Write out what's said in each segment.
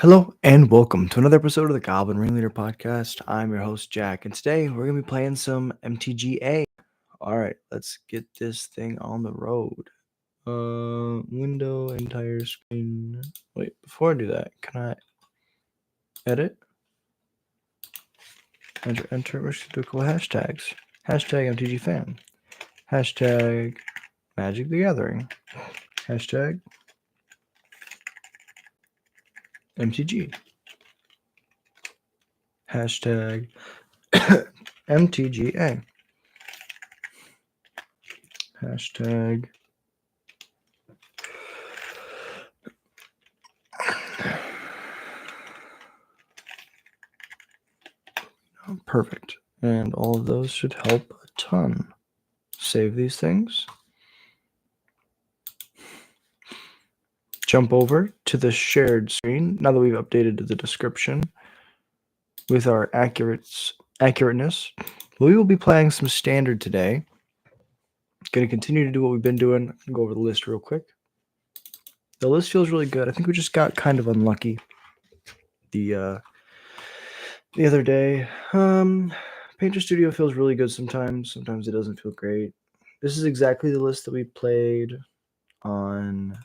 Hello and welcome to another episode of the Goblin Ringleader podcast. I'm your host Jack, and today we're gonna be playing some MTGA. All right, let's get this thing on the road. Window, entire screen. Wait, before I do that, can I edit? Enter. We're just gonna do a couple hashtags. Hashtag MTG fan. Hashtag Magic the Gathering. Hashtag MTG. Hashtag MTGA. Hashtag perfect. And all of those should help a ton. Save these things. Jump over to the shared screen now that we've updated the description with our accurateness. We will be playing some standard today. Going to continue to do what we've been doing. Go over the list real quick. The list feels really good. I think we just got kind of unlucky the other day. Painter Studio feels really good sometimes. Sometimes it doesn't feel great. This is exactly the list that we played on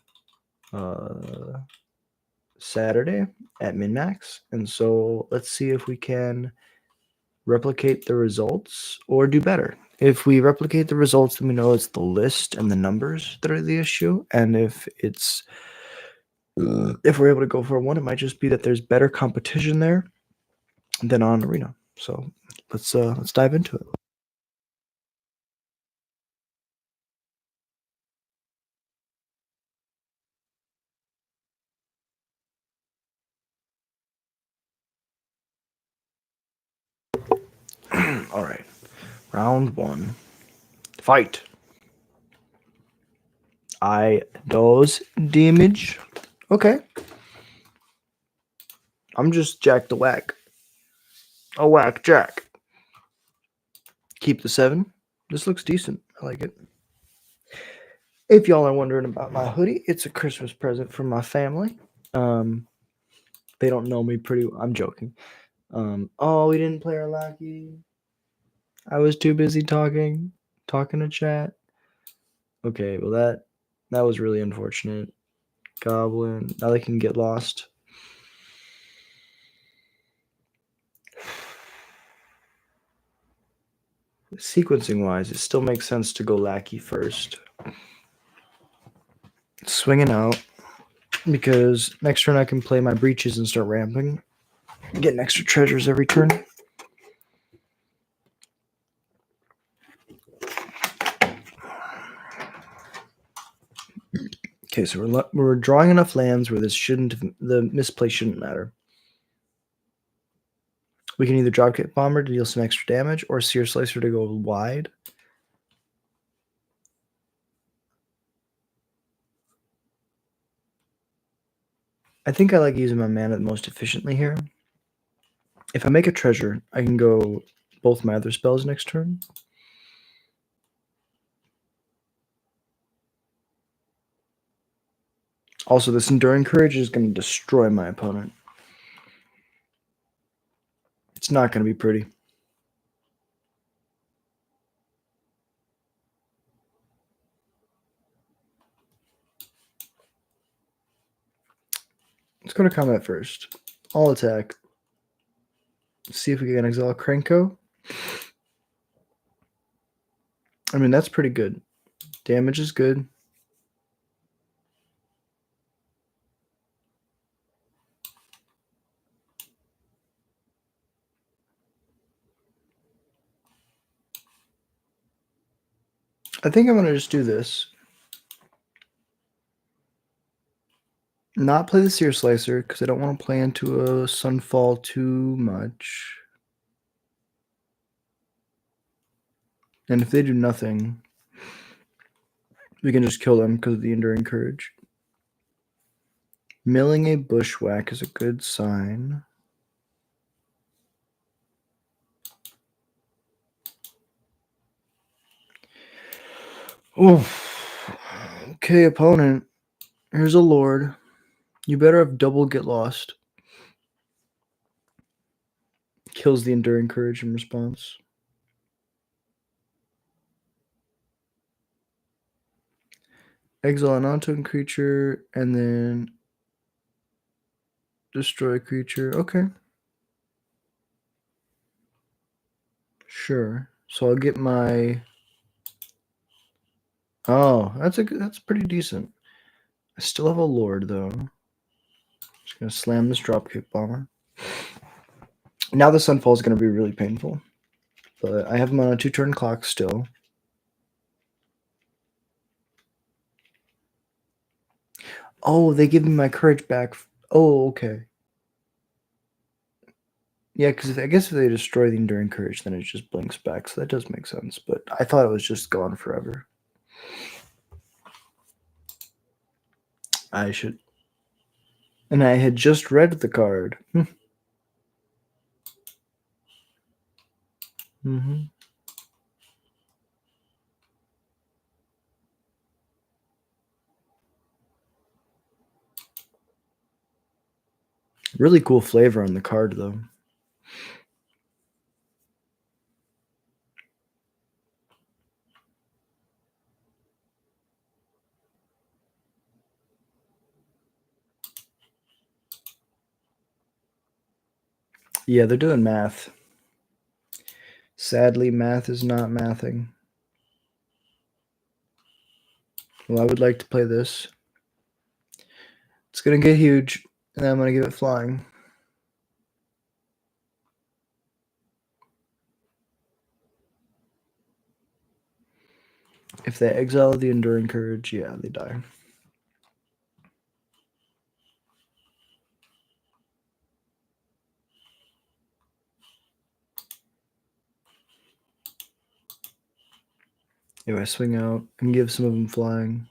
Saturday at MinMax, and so let's see if we can replicate the results or do better. If we replicate the results, then we know it's the list and the numbers that are the issue, and if we're able to go for one, it might just be that there's better competition there than on Arena. So let's dive into it. All right, round one, fight. I does damage. Okay. I'm just Jack the Whack. A whack Jack. Keep the 7. This looks decent. I like it. If y'all are wondering about my hoodie, it's a Christmas present from my family. They don't know me pretty well. I'm joking. Oh, we didn't play our lackey. I was too busy talking to chat. Okay, well that was really unfortunate. Goblin. Now they can get lost. Sequencing wise, it still makes sense to go lackey first. Swinging out, because next turn I can play my breaches and start ramping. Getting extra treasures every turn. Okay, so we're drawing enough lands where the misplay shouldn't matter. We can either Dropkick Bomber to deal some extra damage or Sear Slicer to go wide. I think I like using my mana the most efficiently here. If I make a treasure, I can go both my other spells next turn. Also, this Enduring Courage is going to destroy my opponent. It's not going to be pretty. Let's go to combat first. All attack. See if we can exile Krenko. I mean, that's pretty good. Damage is good. I think I'm going to just do this. Not play the Sear Slicer because I don't want to play into a Sunfall too much. And if they do nothing, we can just kill them because of the Enduring Courage. Milling a Bushwhack is a good sign. Oh, okay, opponent. Here's a Lord. You better have double Get Lost. Kills the Enduring Courage in response. Exile a non-token creature, and then destroy a creature. Okay. Sure. So I'll get my... Oh, that's pretty decent. I still have a Lord, though. Just going to slam this Dropkick Bomber. Now the Sunfall is going to be really painful. But I have him on a 2-turn clock still. Oh, they give me my courage back. Oh, okay. Yeah, because I guess if they destroy the Enduring Courage, then it just blinks back. So that does make sense. But I thought it was just gone forever. I should... And I had just read the card. Mm-hmm. Really cool flavor on the card, though. Yeah, they're doing math. Sadly, math is not mathing. Well, I would like to play this. It's going to get huge, and I'm going to give it flying. If they exile the Enduring Courage, yeah, they die. If I swing out and give some of them flying.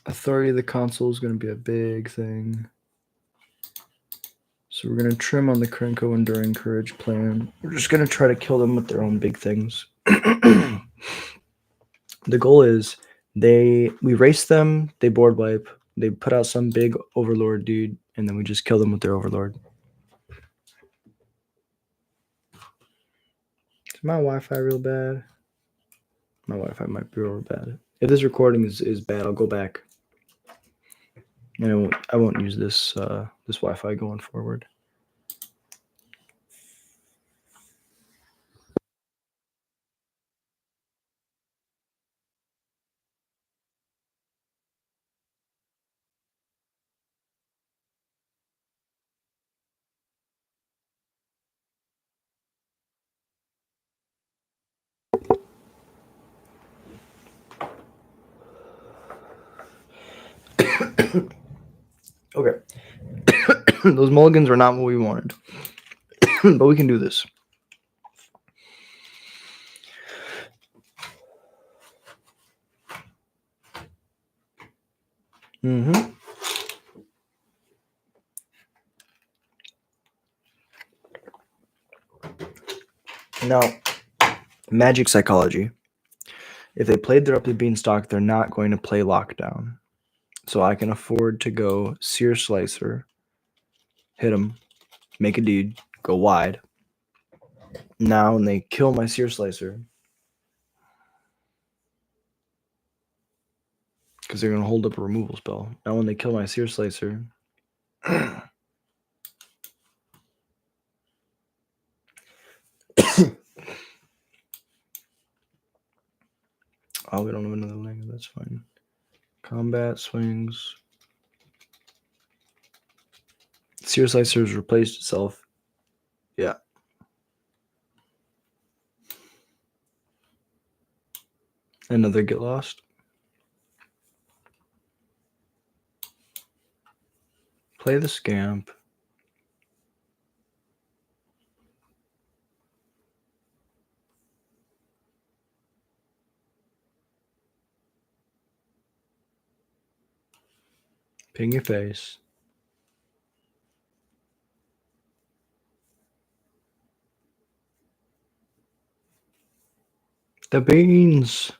Authority of the Console is going to be a big thing. So we're going to trim on the Krenko Enduring Courage plan. We're just going to try to kill them with their own big things. The goal is we race them, they board wipe, they put out some big Overlord dude, and then we just kill them with their Overlord. Is my Wi-Fi real bad? My Wi-Fi might be real bad. If this recording is bad, I'll go back. And I won't use this this Wi-Fi going forward. Okay. Those mulligans are not what we wanted. But we can do this. Mm-hmm. Now, Magic Psychology. If they played their Up the Beanstalk, they're not going to play Lockdown. So I can afford to go Sear Slicer, hit them, make a deed, go wide. Now, when they kill my Sear Slicer, because they're going to hold up a removal spell. Now, when they kill my Sear Slicer, oh, we don't have another language. That's fine. Combat swings. Sear Slicer has replaced itself. Yeah. Another Get Lost. Play the Scamp. Ping your face. The beans.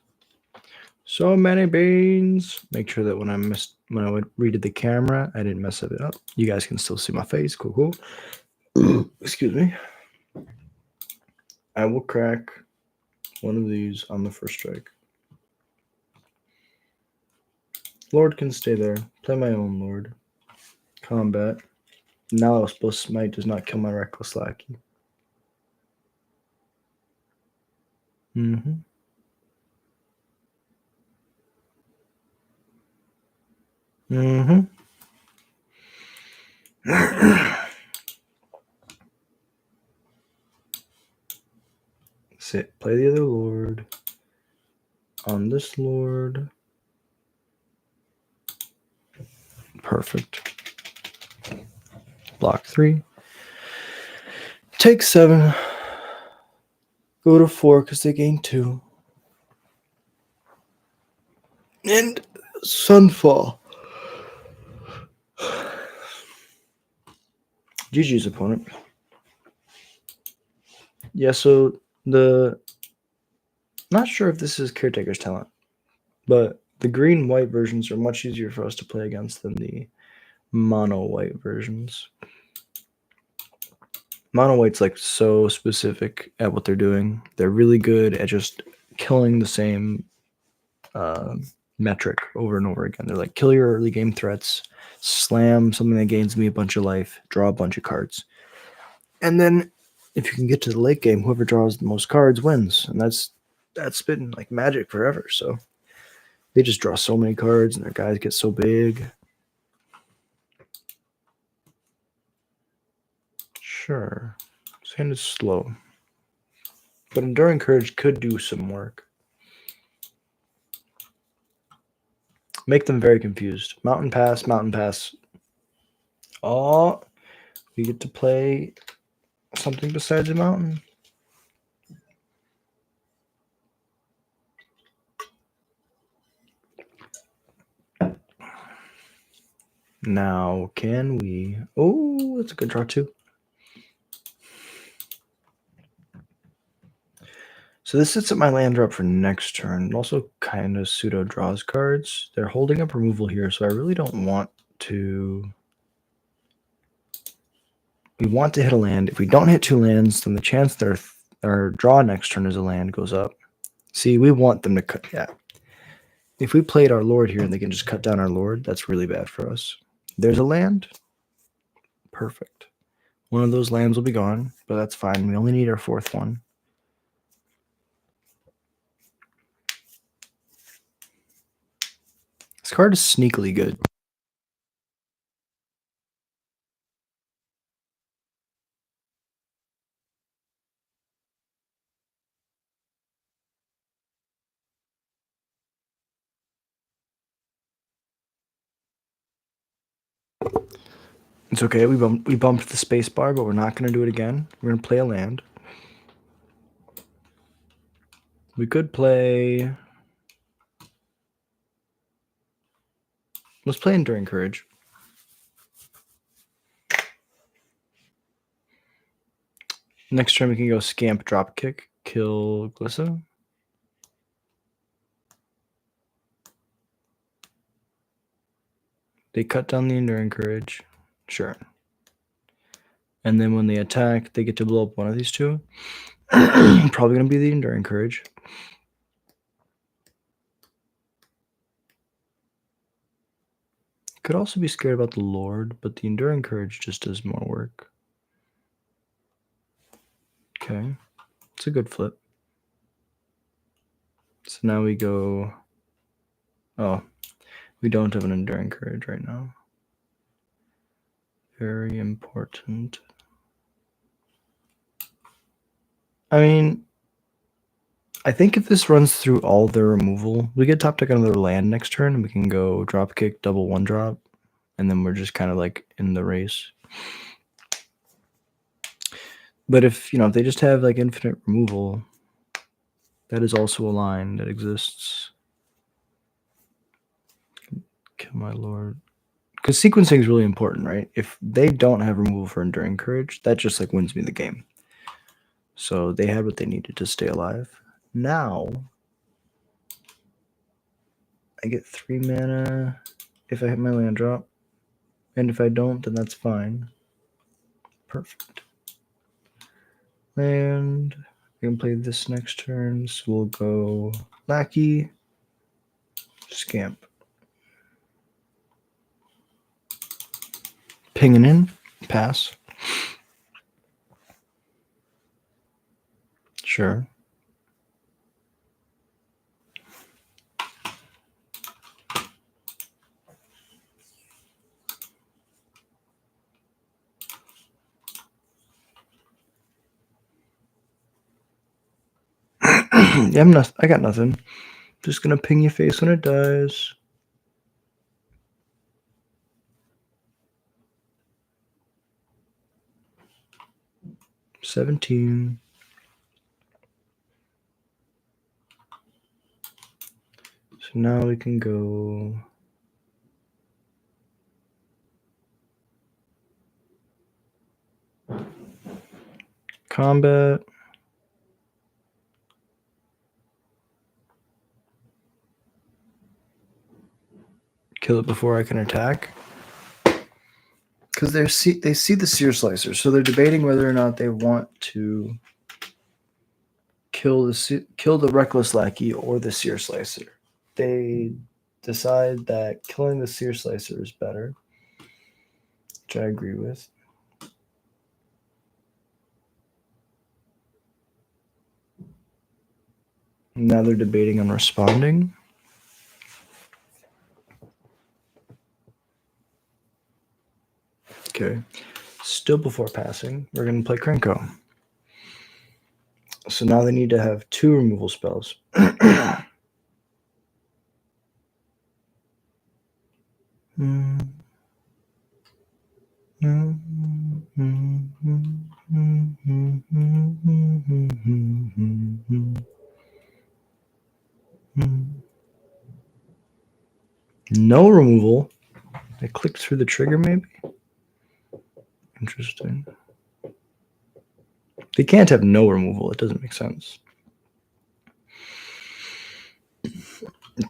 So many beans. Make sure that when I redid the camera, I didn't mess it up. You guys can still see my face. Cool. Excuse me. I will crack one of these on the first strike. Lord can stay there. Play my own Lord. Combat. Now I was supposed to smite does not kill my reckless lackey. Mm-hmm. Mm-hmm. Sit. Play the other Lord. On this Lord. Perfect. Block 3. Take 7. Go to 4 because they gain 2. And Sunfall. GG's opponent. Yeah, so not sure if this is Caretaker's talent, but the green-white versions are much easier for us to play against than the mono-white versions. Mono-white's like so specific at what they're doing. They're really good at just killing the same metric over and over again. They're like, kill your early game threats, slam something that gains me a bunch of life, draw a bunch of cards. And then if you can get to the late game, whoever draws the most cards wins. And that's been like magic forever. So they just draw so many cards and their guys get so big. Sure. This hand is slow. But Enduring Courage could do some work. Make them very confused. Mountain Pass, Mountain Pass. Oh, we get to play something besides a mountain. Now, can we... Oh, that's a good draw, too. So this sets up my land drop for next turn. It also kind of pseudo draws cards. They're holding up removal here, so I really don't want to... We want to hit a land. If we don't hit 2 lands, then the chance that our draw next turn as a land goes up. See, we want them to cut... Yeah. If we played our Lord here and they can just cut down our Lord, that's really bad for us. There's a land. Perfect. One of those lands will be gone, but that's fine. We only need our 4th one. This card is sneakily good. It's okay. We bumped the space bar, but we're not going to do it again. We're going to play a land. We could play... Let's play Enduring Courage. Next turn we can go Scamp, Dropkick, kill Glissa. They cut down the Enduring Courage. Sure. And then when they attack, they get to blow up one of these 2. Probably going to be the Enduring Courage. Could also be scared about the Lord, but the Enduring Courage just does more work. Okay. It's a good flip. So now we go... Oh, we don't have an Enduring Courage right now. Very important. I mean, I think if this runs through all their removal, we get top deck another land next turn, and we can go Dropkick, double 1-drop, and then we're just kind of like in the race. But if, if they just have like infinite removal, that is also a line that exists. Kill my Lord. Because sequencing is really important, right? If they don't have removal for Enduring Courage, that just like wins me the game. So they had what they needed to stay alive. Now I get 3 mana if I hit my land drop. And if I don't, then that's fine. Perfect. And I can play this next turn, so we'll go Lackey, Scamp. Pinging in, pass. Sure. Yeah, I got nothing. Just gonna ping your face when it dies. $17. So now we can go combat. Kill it before I can attack. Because they see the Seer Slicer, so they're debating whether or not they want to kill the Reckless Lackey or the Seer Slicer. They decide that killing the Seer Slicer is better, which I agree with. Now they're debating on responding. Okay. Still before passing, we're going to play Krenko. So now they need to have 2 removal spells. No removal. I clicked through the trigger, maybe? Interesting. They can't have no removal. It doesn't make sense.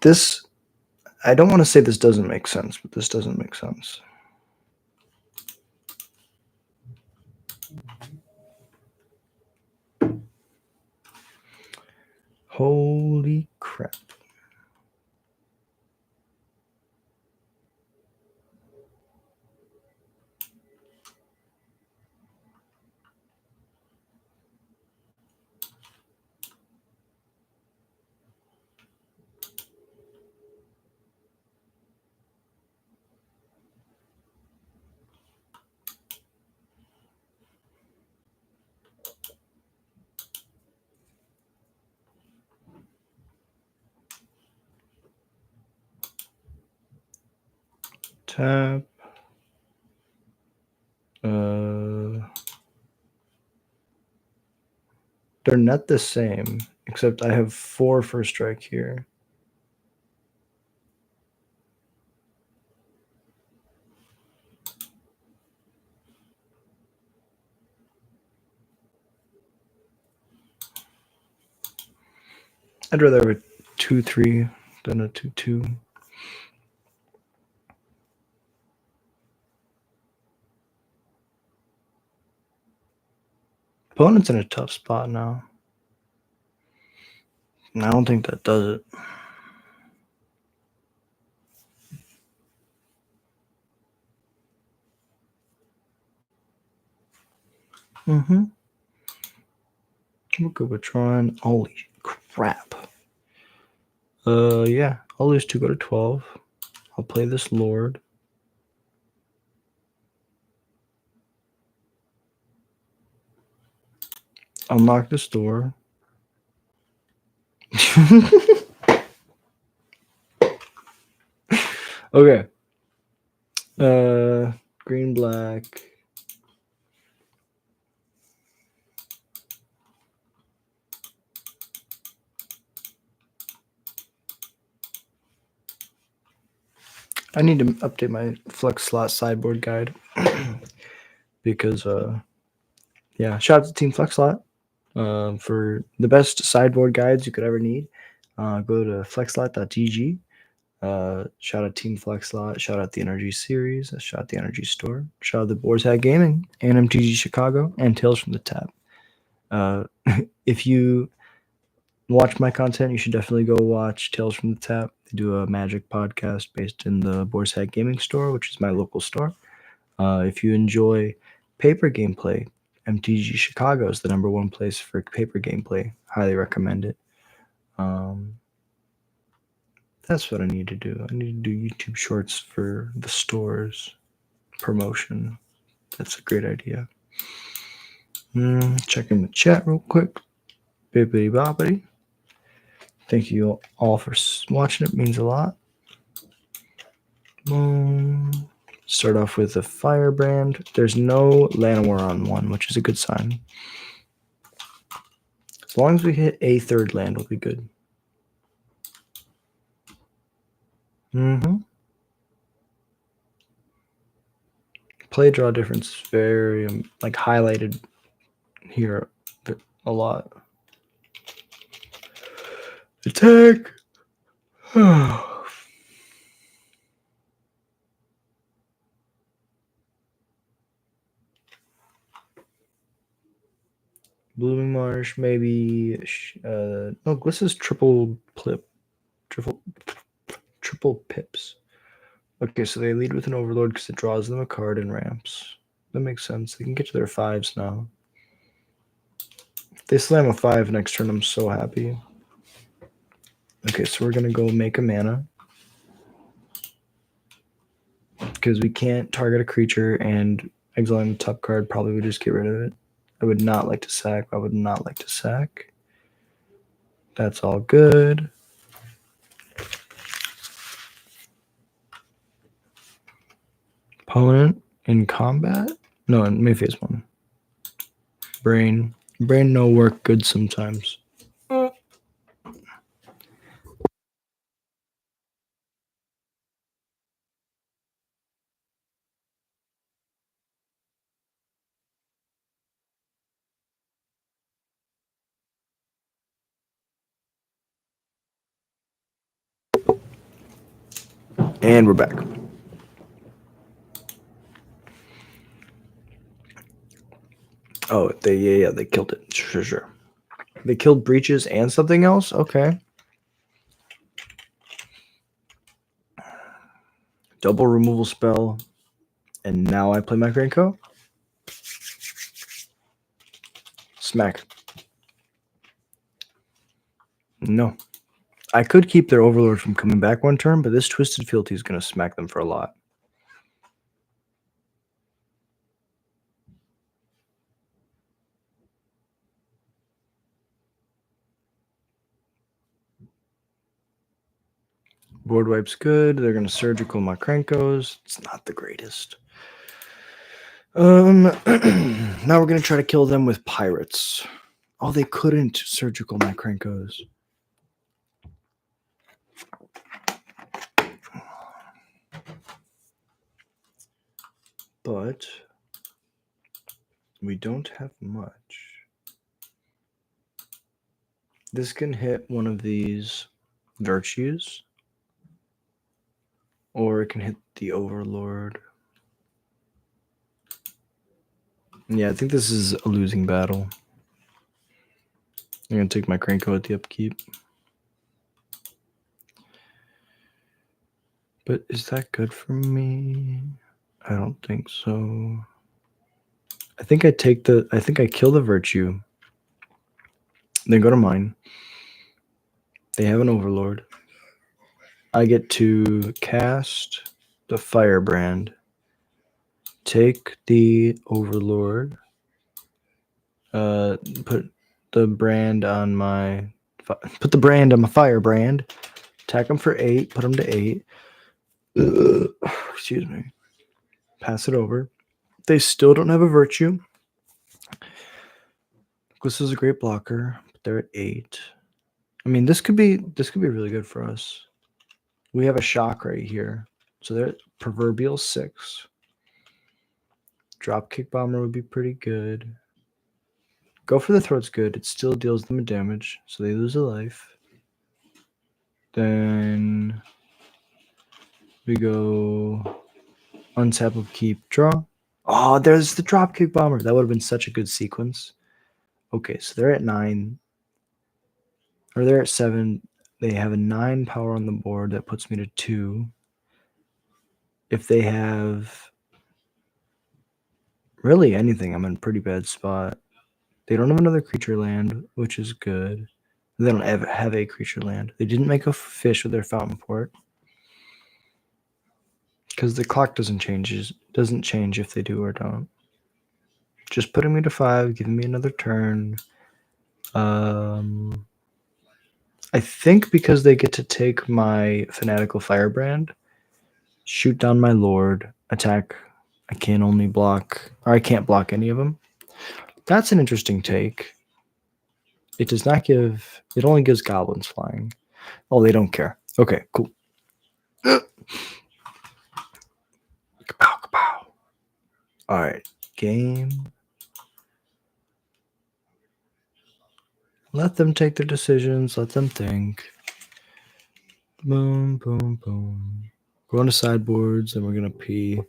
This, I don't want to say this doesn't make sense, but this doesn't make sense. Holy crap. Tap. They're not the same, except I have 4 first strike here. I'd rather have a 2-3 than a 2-2. Opponent's in a tough spot now. I don't think that does it. We'll go with Tron. Holy crap. Yeah. I'll lose 2, go to 12. I'll play this Lord. Unlock this door. Okay. Green, black. I need to update my flex slot sideboard guide because yeah, shout out to Team Flex Slot. For the best sideboard guides you could ever need, go to flexlot.gg. Shout out Team Flexlot, shout out the Energy Series, shout out the Energy Store, shout out the Boar's Head Gaming, and MTG Chicago, and Tales from the Tap. If you watch my content, you should definitely go watch Tales from the Tap. They do a Magic podcast based in the Boar's Head Gaming Store, which is my local store. If you enjoy paper gameplay, MTG Chicago is the #1 place for paper gameplay. Highly recommend it. That's what I need to do. I need to do YouTube shorts for the store's promotion. That's a great idea. Checking the chat real quick. Bippity boppity. Thank you all for watching. It means a lot. Start off with a Firebrand. There's no Llanowar on one, which is a good sign. As long as we hit a third land, we'll be good. Play draw difference is very highlighted here a lot. Attack! Blooming Marsh, maybe. No, Glissa's triple pips. Okay, so they lead with an Overlord because it draws them a card and ramps. That makes sense. They can get to their 5s now. If they slam a 5 next turn, I'm so happy. Okay, so we're going to go make a mana. Because we can't target a creature, and exiling the top card probably would just get rid of it. I would not like to sack. That's all good. Opponent in combat? No, in main phase 1. Brain no work good sometimes. And we're back. Oh, they killed it. Sure. They killed Breaches and something else? Okay. Double removal spell. And now I play my Granko? Smack. No. I could keep their Overlord from coming back one turn, but this Twisted Fealty is going to smack them for a lot. Board wipe's good. They're going to Surgical my Krankos. It's not the greatest. Now we're going to try to kill them with Pirates. Oh, they couldn't Surgical my Krankos. But we don't have much. This can hit one of these Virtues. Or it can hit the Overlord. Yeah, I think this is a losing battle. I'm going to take my Kranko at the upkeep. But is that good for me? I don't think so. I think I kill the Virtue. Then go to mine. They have an Overlord. I get to cast the Firebrand. Take the Overlord. Put the brand on my Firebrand. Attack them for 8. Put them to 8. Excuse me. Pass it over. They still don't have a Virtue. This is a great blocker, but they're at 8. I mean, this could be really good for us. We have a shock right here. So they're at proverbial 6. Dropkick Bomber would be pretty good. Go for the throat's good. It still deals them a damage, so they lose a life. Then we go untap of keep, draw. Oh, there's the dropkick bomber. That would have been such a good sequence. Okay, so they're at 9. Or they're at 7. They have a 9 power on the board. That puts me to 2. If they have really anything, I'm in a pretty bad spot. They don't have another creature land, which is good. They don't have a creature land. They didn't make a fish with their fountain port. Because the clock doesn't change if they do or don't. Just putting me to 5, giving me another turn. I think because they get to take my Fanatical Firebrand, shoot down my Lord, attack. I can't block any of them. That's an interesting take. It does not give. It only gives goblins flying. Oh, they don't care. Okay, cool. Kapow, kapow. All right, game. Let them take their decisions. Let them think. Boom, boom, boom. Go on to sideboards, and we're gonna pee.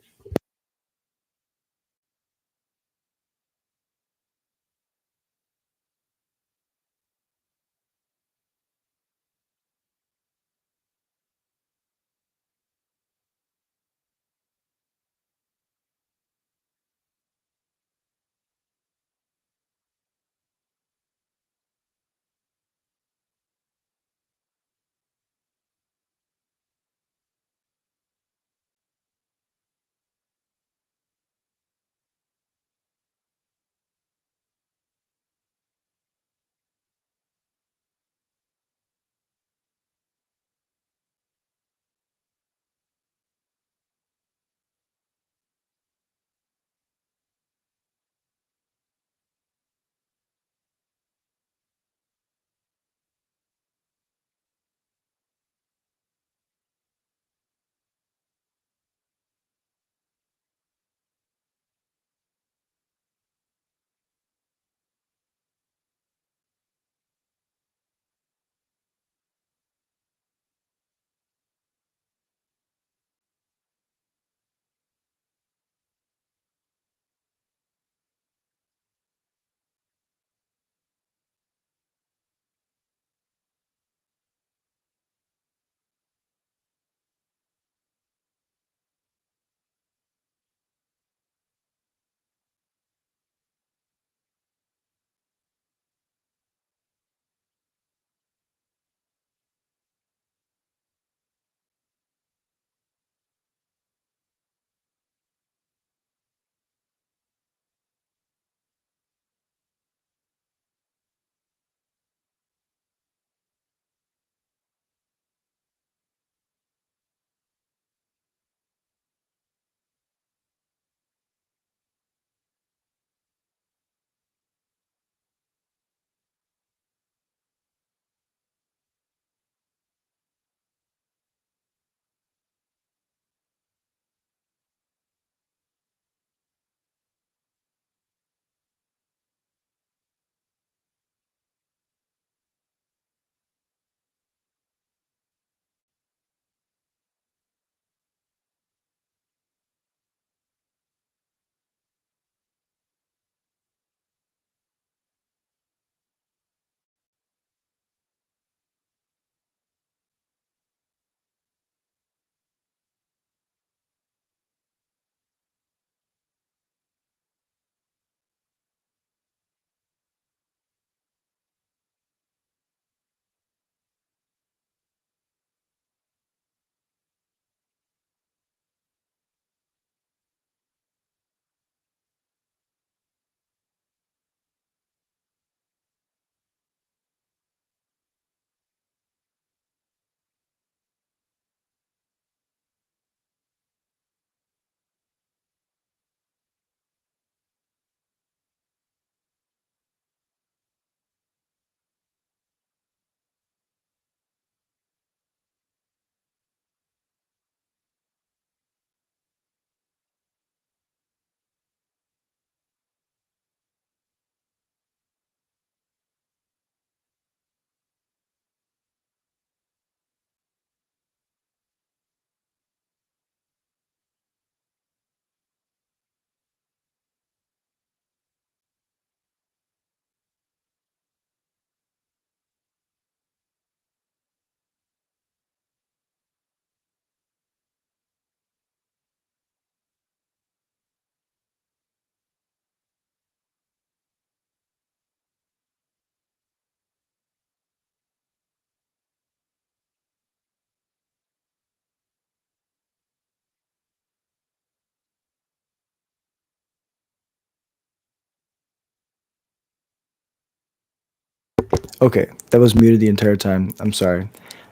Okay, that was muted the entire time. I'm sorry.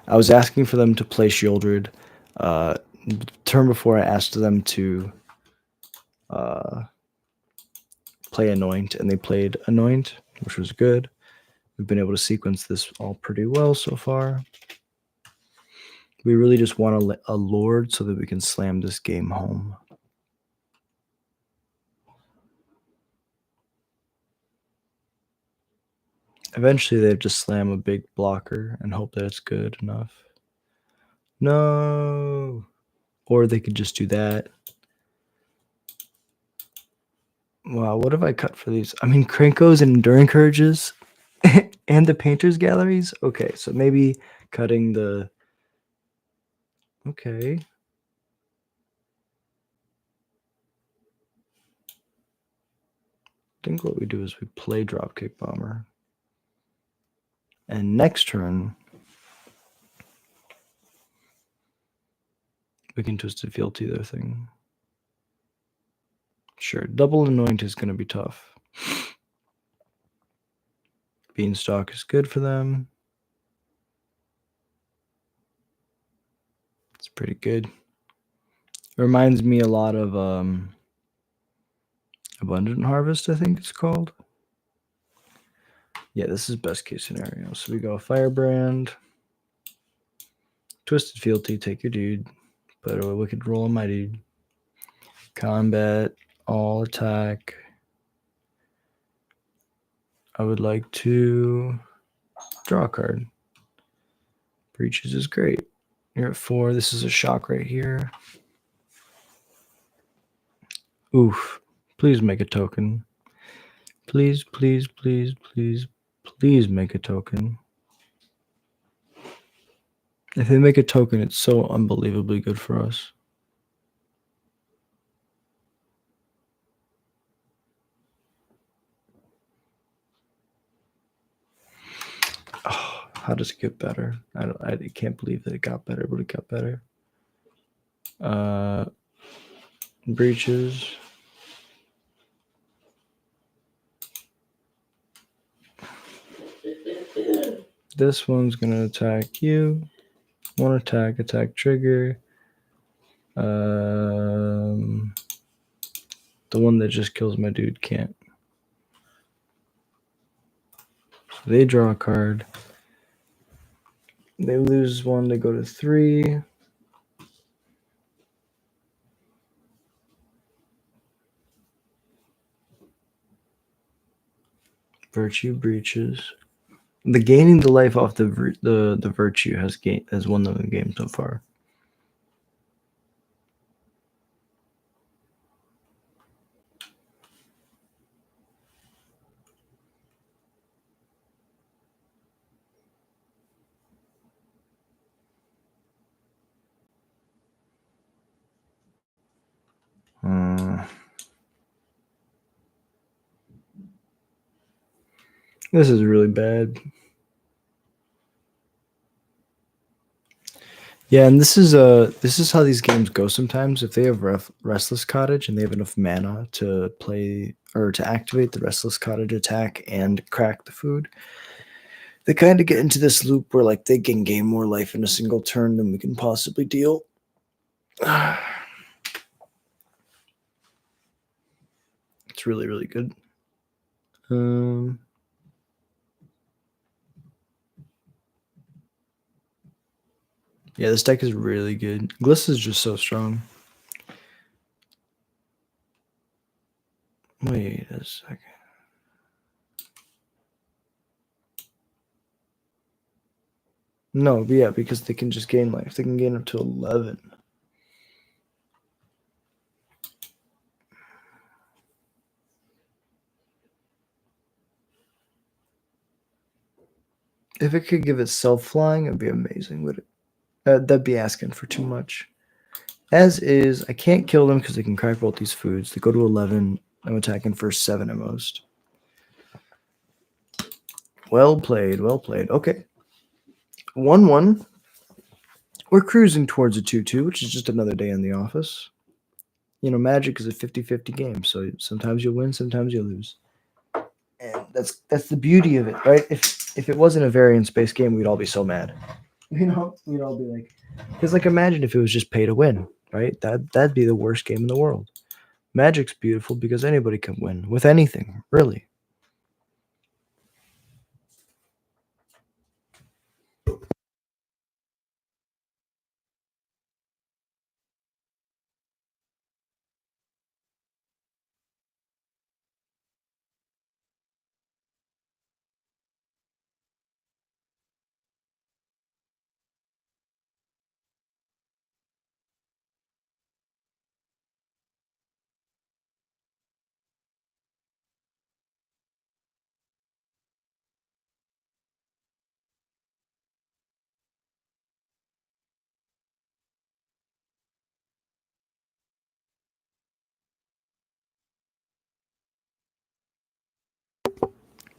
I was asking for them to play Shieldred. Turn before I asked them to play Anoint, and they played Anoint, which was good. We've been able to sequence this all pretty well so far. We really just want a Lord so that we can slam this game home. Eventually, they have to slam a big blocker and hope that it's good enough. No! Or they could just do that. Wow, what have I cut for these? I mean, Krankos and Enduring Courages and the Painter's Galleries? Okay, so maybe cutting the... Okay. I think what we do is we play Dropkick Bomber. And next turn, we can Twisted Fealty their thing. Sure, double Anoint is going to be tough. Beanstalk is good for them. It's pretty good. It reminds me a lot of Abundant Harvest, I think it's called. Yeah, this is best case scenario. So we go Firebrand, Twisted Fealty, take your dude, put a Wicked Roll on my dude. Combat, all attack. I would like to draw a card. Breaches is great. You're at 4. This is a shock right here. Oof. Please make a token. Please, please, please, please, please make a token. If they make a token, it's so unbelievably good for us. Oh, how does it get better? I can't believe that it got better, but it got better. Breaches. This one's gonna attack you. One attack trigger. The one that just kills my dude can't. So they draw a card. They lose 1, they go to 3. Virtue breaches. The gaining the life off the virtue has won them the game so far. This is really bad. Yeah, and this is how these games go sometimes. If they have Restless Cottage and they have enough mana to play or to activate the Restless Cottage attack and crack the food, they kind of get into this loop where like they can gain more life in a single turn than we can possibly deal. It's really, really good. Yeah, this deck is really good. Gliss is just so strong. Wait a second. No, yeah, because they can just gain life. They can gain up to 11. If it could give itself flying, it'd be amazing, would it? That'd be asking for too much. As is, I can't kill them because they can crack both these foods. They go to 11. I'm attacking for 7 at most. Well played, well played. Okay. 1-1. We're cruising towards a 2-2, which is just another day in the office. You know, Magic is a 50-50 game, so sometimes you'll win, sometimes you'll lose. And That's the beauty of it, right? If it wasn't a variance-based game, we'd all be so mad. We'd all be like, because like imagine if it was just pay to win, right? That'd be the worst game in the world. Magic's beautiful because anybody can win with anything, really.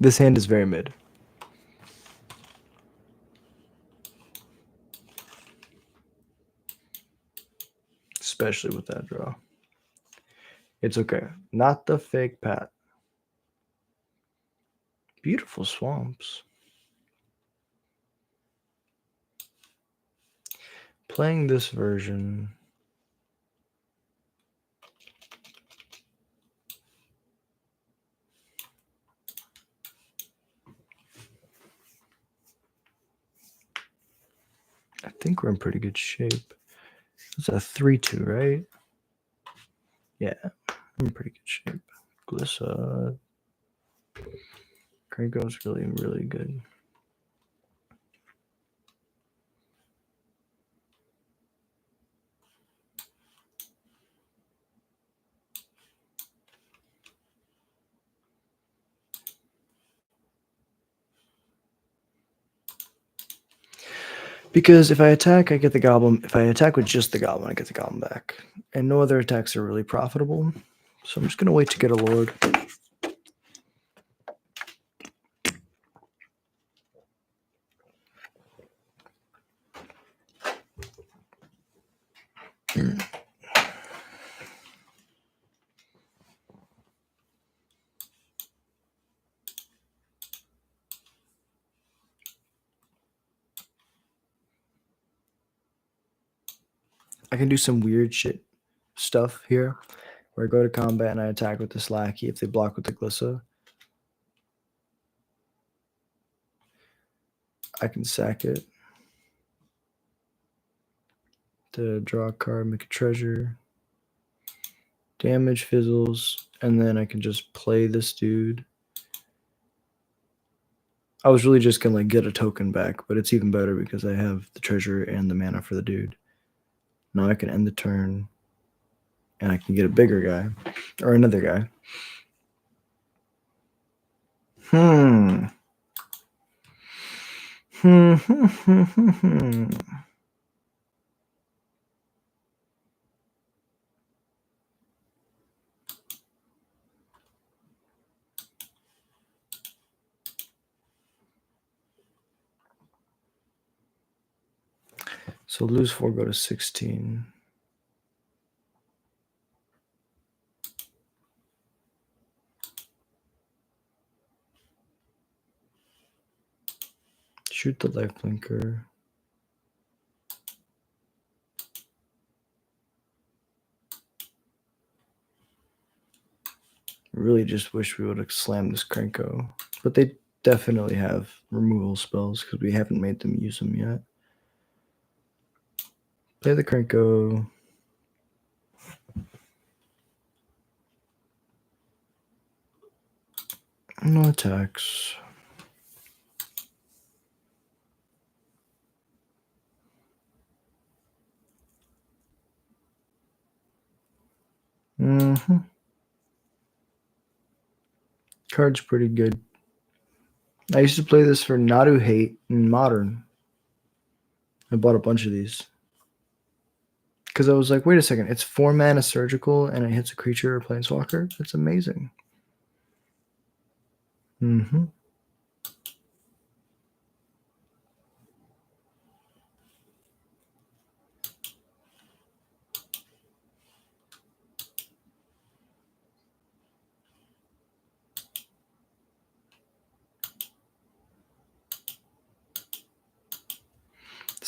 This hand is very mid. Especially with that draw. It's okay. Not the fake pat. Beautiful swamps. Playing this version. I think we're in pretty good shape. It's a 3-2, right? Yeah, I'm in pretty good shape. Glissa. Krako's really, really good. Because if I attack, I get the goblin. If I attack with just the goblin, I get the goblin back. And no other attacks are really profitable. So I'm just going to wait to get a lord. I can do some weird shit stuff here, where I go to combat and I attack with this lackey if they block with the Glissa. I can sack it to draw a card, make a treasure, damage fizzles, and then I can just play this dude. I was really just gonna like get a token back, but it's even better because I have the treasure and the mana for the dude. Now I can end the turn, and I can get a bigger guy or another guy. So lose 4, go to 16. Shoot the life blinker. Really just wish we would have slammed this Krenko. But they definitely have removal spells because we haven't made them use them yet. Play the Krenko. No attacks. Card's pretty good. I used to play this for Nadu Hate in Modern. I bought a bunch of these. Because I was like, wait a second, it's 4 mana surgical and it hits a creature or planeswalker? That's amazing.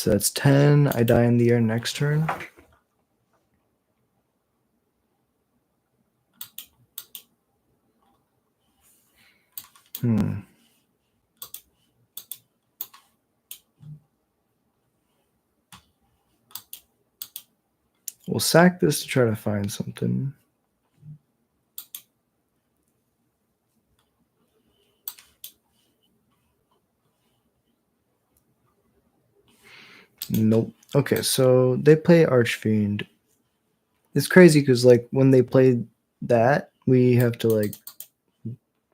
So that's 10. I die in the air next turn. We'll sack this to try to find something. Nope. Okay, so they play Archfiend. It's crazy because like when they play that, we have to like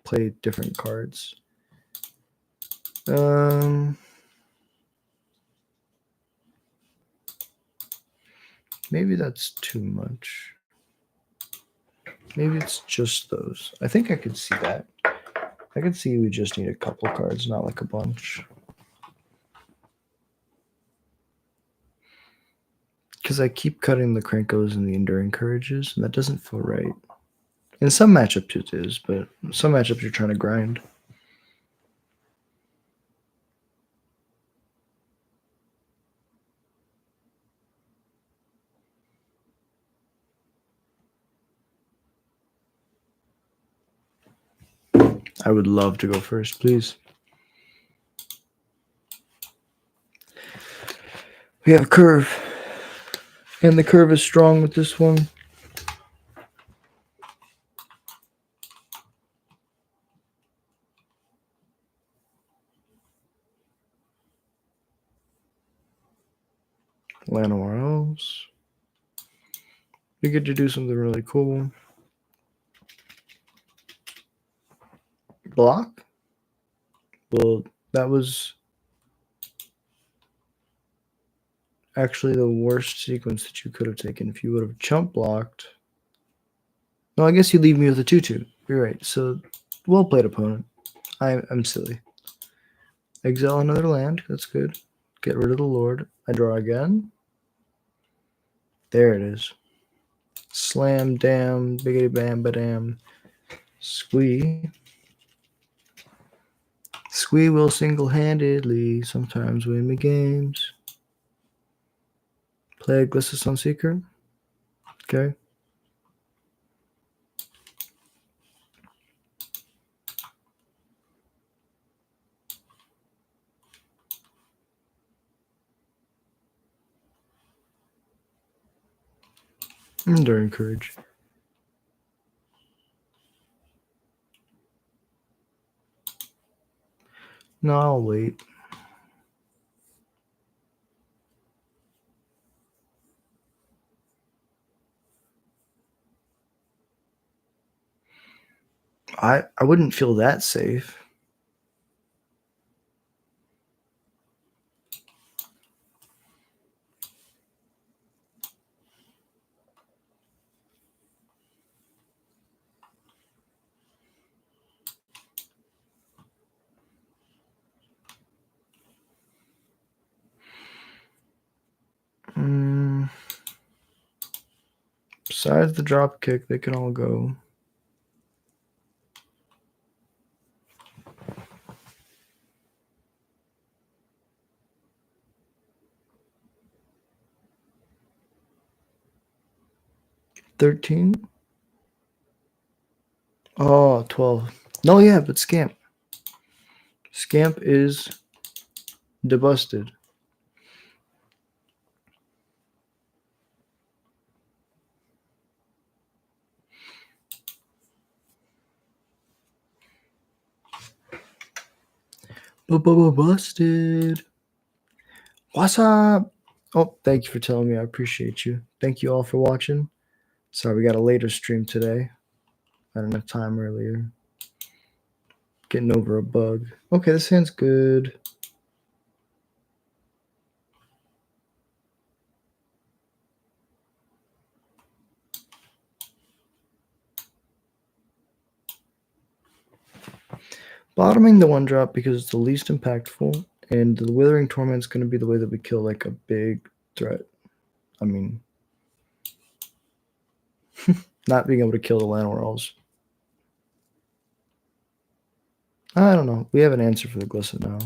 play different cards. Maybe that's too much. Maybe it's just those. I think I could see that. I could see we just need a couple cards, not like a bunch. Because I keep cutting the Krankos and the Enduring Courages, and that doesn't feel right. In some matchups it is, but some matchups you're trying to grind. I would love to go first, please. We have a curve. And the curve is strong with this one. Llanowar Elves. We get to do something really cool. Block? Well, that was actually the worst sequence that you could have taken if you would have chump blocked. No, I guess you leave me with a 2-2. You're right. So, well played, opponent. I'm silly. Exile another land. That's good. Get rid of the Lord. I draw again. There it is. Slam, damn, biggity bam, badam. Squee. Squee will single-handedly sometimes win me games. Play a Glissa Sunseeker. Okay. Enduring Courage. No, I'll wait. I wouldn't feel that safe. Besides the drop kick, they can all go. $13. Oh, 12. No, yeah, but Scamp. Scamp is debusted. Busted. Wassup? Oh, thank you for telling me. I appreciate you. Thank you all for watching. Sorry, we got a later stream today. I had enough time earlier. Getting over a bug. Okay, this hand's good. Bottoming the 1-drop because it's the least impactful, and the Withering Torment's going to be the way that we kill like a big threat. I mean, not being able to kill the Llanowar Elves. I don't know. We have an answer for the Glissa now.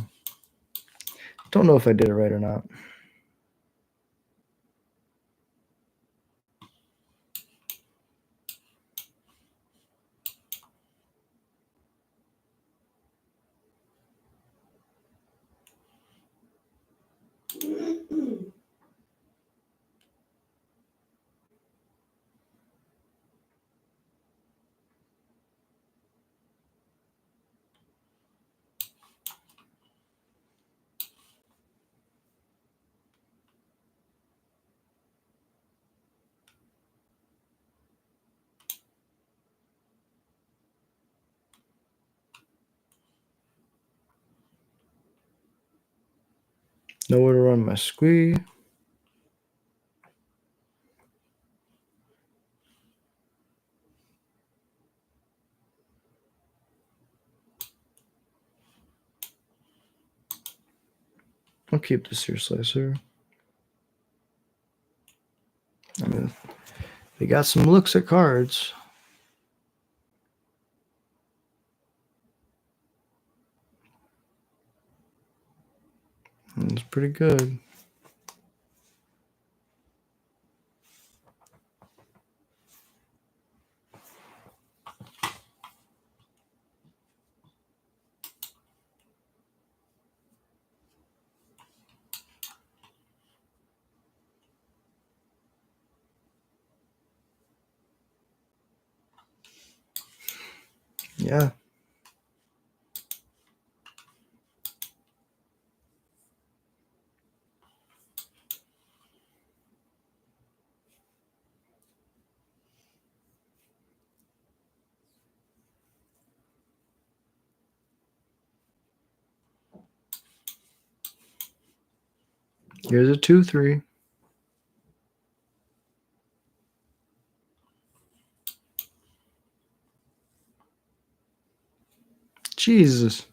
Don't know if I did it right or not. Nowhere to run my squee. I'll keep the sear slicer. I mean, they got some looks at cards. It's pretty good. Yeah. Here's a 2-3. Jesus.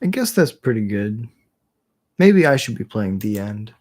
I guess that's pretty good. Maybe I should be playing the end.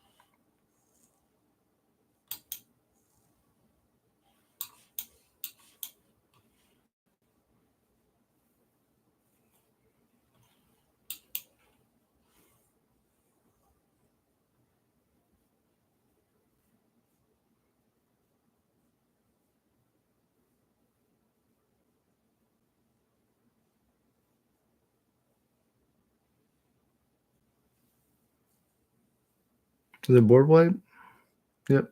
The board wipe? Yep.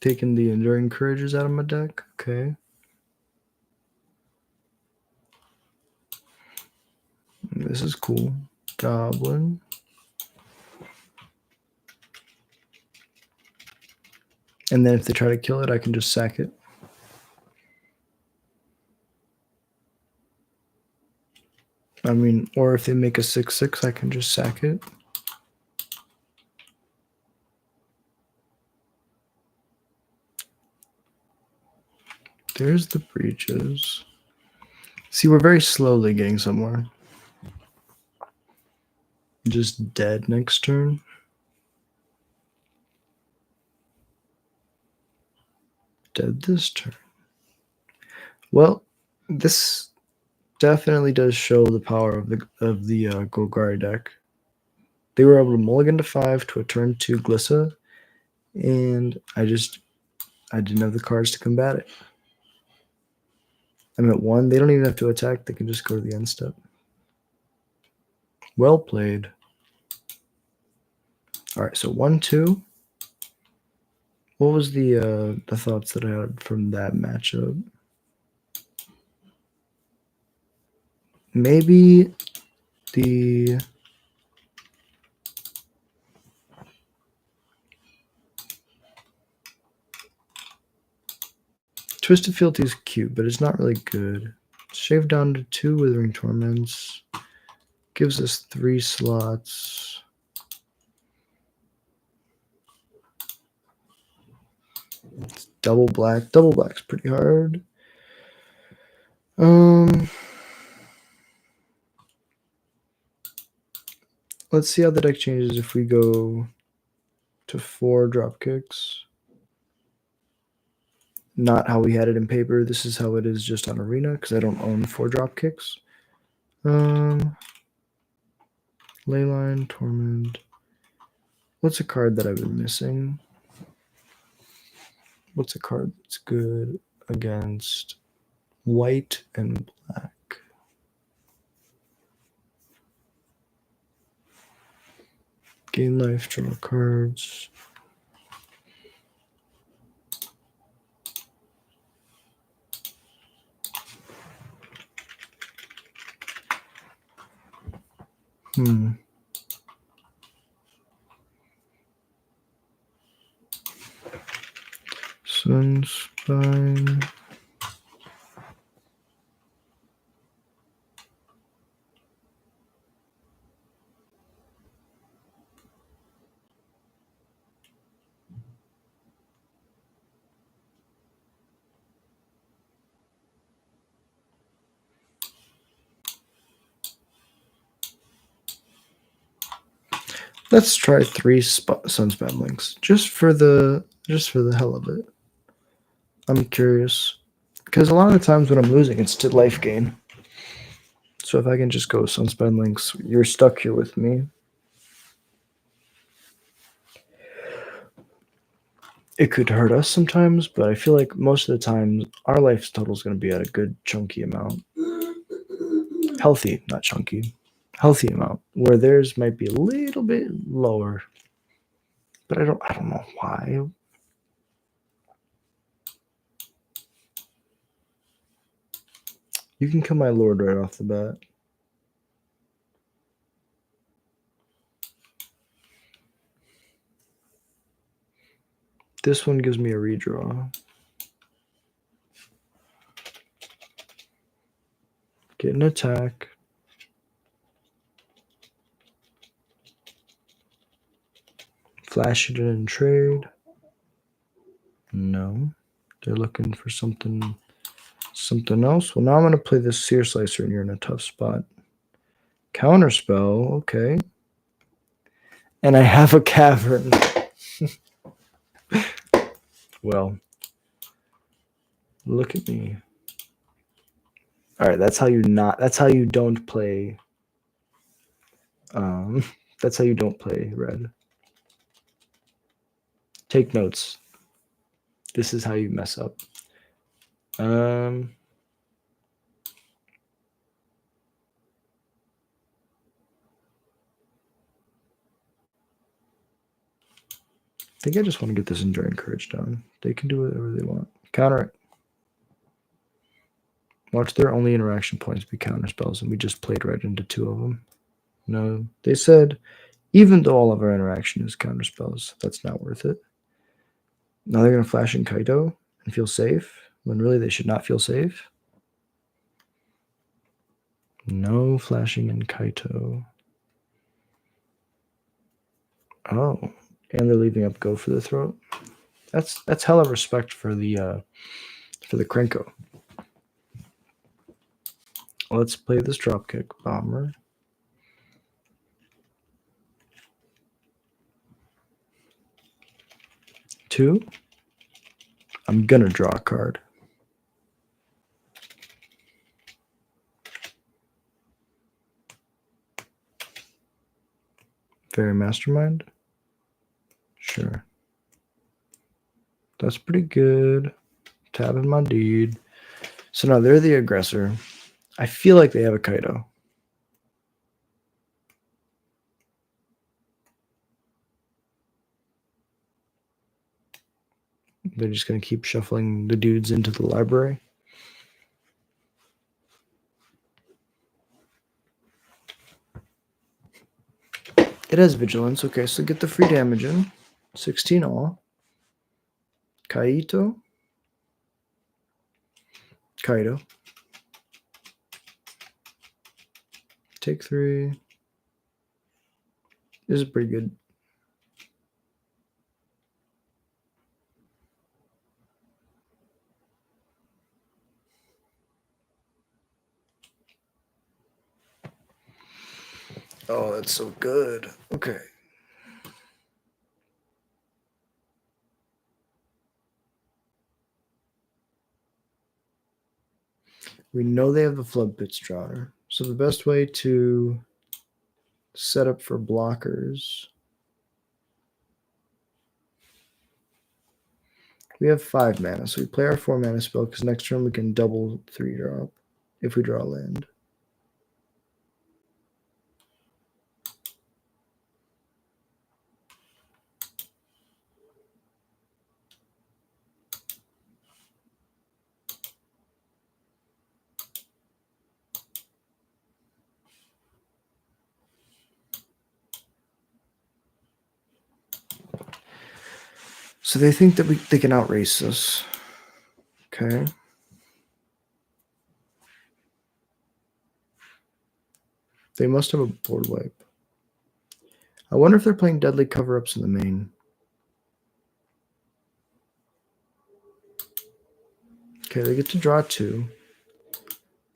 Taking the Enduring Courages out of my deck. Okay. This is cool. Goblin. And then if they try to kill it, I can just sack it. I mean, or if they make a 6/6, I can just sack it. There's the breaches. See, we're very slowly getting somewhere. Just dead next turn. Dead this turn. Well, this definitely does show the power of the Golgari deck. They were able to mulligan to 5 to a turn 2 Glissa, and I didn't have the cards to combat it. I'm at 1. They don't even have to attack. They can just go to the end step. Well played. All right, so 1-2. What was the thoughts that I had from that matchup? Maybe the Twisted Fealty is cute, but it's not really good. Shave down to 2 Withering Torments. Gives us 3 slots. It's double black. Double black's pretty hard. Let's see how the deck changes if we go to 4 drop kicks. Not how we had it in paper. This is how it is just on Arena because I don't own 4 drop kicks. Leyline, Torment. What's a card that I've been missing? What's a card that's good against white and black? Gain life, draw cards. Sunspine. Let's try 3 Sunspine links just for the hell of it. I'm curious because a lot of the times when I'm losing, it's to life gain. So if I can just go Sunspine links, you're stuck here with me. It could hurt us sometimes, but I feel like most of the time our life total is going to be at a good chunky amount. Healthy, not chunky. Healthy amount, where theirs might be a little bit lower. But I don't know why. You can kill my lord right off the bat. This one gives me a redraw. Get an attack. Flash it in trade. No. They're looking for something else. Well, now I'm going to play this Seer Slicer and you're in a tough spot. Counterspell. Okay. And I have a cavern. Well, look at me. All right, that's how you don't play. That's how you don't play red. Take notes. This is how you mess up. I think I just want to get this Enduring Courage down. They can do whatever they want. Counter it. Watch their only interaction points be counter spells, and we just played right into 2 of them. No, they said, even though all of our interaction is counter spells, that's not worth it. Now they're going to flash in Kaito and feel safe, when really they should not feel safe. No flashing in Kaito. Oh, and they're leaving up Go for the Throat. That's hella respect for the Krenko. Let's play this Dropkick Bomber. Two. I'm gonna draw a card. Fairy Mastermind. Sure. That's pretty good. Tapping my deed. So now they're the aggressor. I feel like they have a Kaito. They're just going to keep shuffling the dudes into the library. It has vigilance. Okay, so get the free damage in. 16 all. Kaito. Kaito. Take 3. This is pretty good. Oh, that's so good. Okay. We know they have the Flood Pits Drowner. So the best way to set up for blockers. We have 5 mana, so we play our 4 mana spell because next turn we can double 3 drop if we draw land. So they think that they can outrace us. Okay. They must have a board wipe. I wonder if they're playing deadly cover-ups in the main. Okay, they get to draw 2.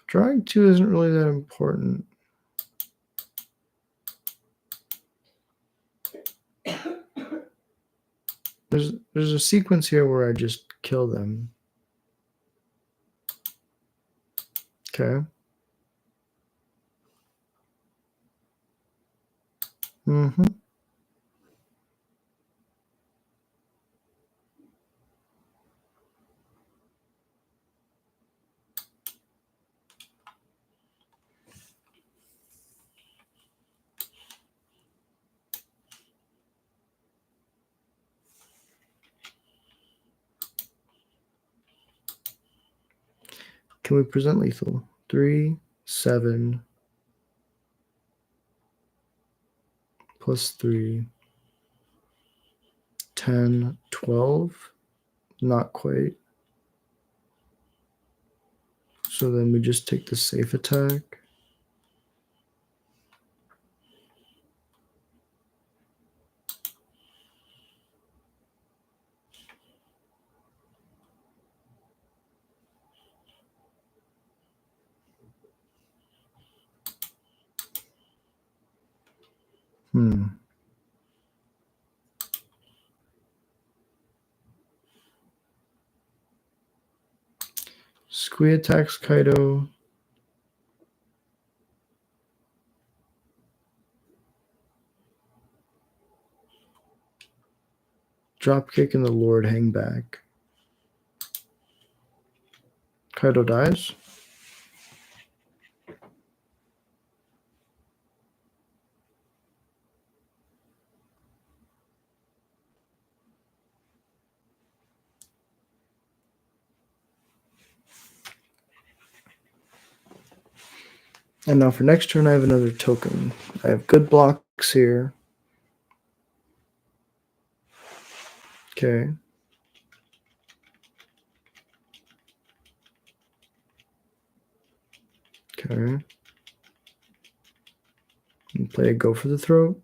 Drawing 2 isn't really that important. There's a sequence here where I just kill them. Okay. Mm-hmm. Can we present lethal? 3, 7, plus 3, 10, 12. Not quite. So then we just take the safe attack. Squee attacks Kaido. Dropkick and the Lord hang back. Kaido dies. And now for next turn, I have another token. I have good blocks here. Okay. Okay. And play a go for the throat.